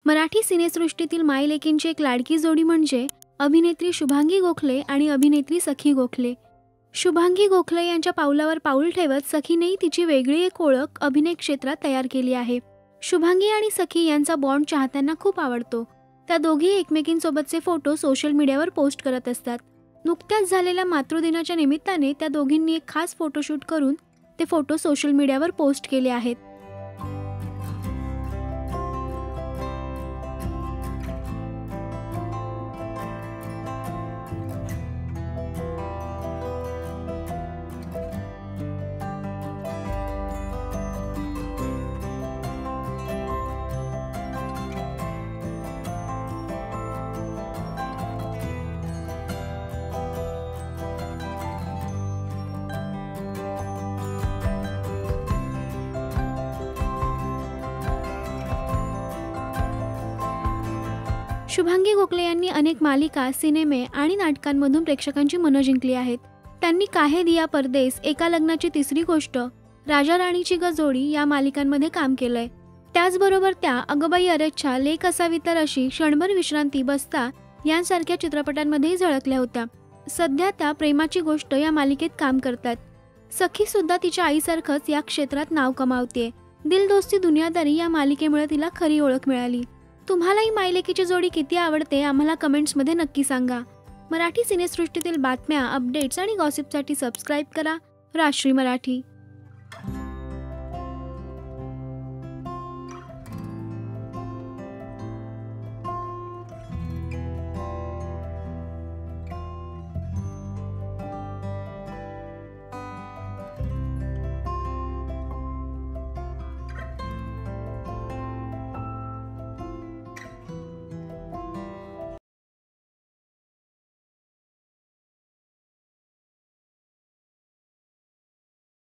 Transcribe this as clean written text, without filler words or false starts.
मराठी सिनेसृष्टीतील मायलेकींची एक लाडकी जोडी म्हणजे अभिनेत्री शुभांगी गोखले आणि अभिनेत्री सखी गोखले. शुभांगी गोखले यांच्या पावलावर पाऊल ठेवत सखीनेही तिची वेगळी एक ओळख अभिनय क्षेत्रात तयार केली आहे. शुभांगी आणि सखी यांचा बॉन्ड चाहत्यांना खूप आवडतो. त्या दोघी एकमेकींसोबतचे फोटो सोशल मीडियावर पोस्ट करत असतात. नुकत्याच झालेल्या मातृदिनाच्या निमित्ताने त्या दोघींनी एक खास फोटोशूट करून ते फोटो सोशल मीडियावर पोस्ट केले आहेत. शुभांगी गोखले यांनी अनेक मालिका, सिनेमे आणि नाटकांमधून प्रेक्षकांची मनं जिंकली आहेत. त्यांनी काहे दिया परदेस, एका लग्नाची तिसरी गोष्ट, राजा राणीची गजोडी या मालिकांमध्ये काम केलंय. त्याचबरोबर त्या अगबाई अरेच्छा, लेक असावी तर अशी, क्षणभर विश्रांती, बस्ता यांसारख्या चित्रपटांमध्येही झळकल्या होत्या. सध्या त्या प्रेमाची गोष्ट या मालिकेत काम करतात. सखी सुद्धा तिच्या आईसारखंच या क्षेत्रात नाव कमावतेय. दिल दोस्ती दुनियादारी या मालिकेमुळे तिला खरी ओळख मिळाली. तुम्हाला ही मायलेकीची जोडी किती आवडते आम्हाला कमेंट्समध्ये नक्की सांगा. मराठी सिनेसृष्टीतील बातम्या, अपडेट्स आणि गॉसिपसाठी सबस्क्राईब करा राष्ट्रीय मराठी.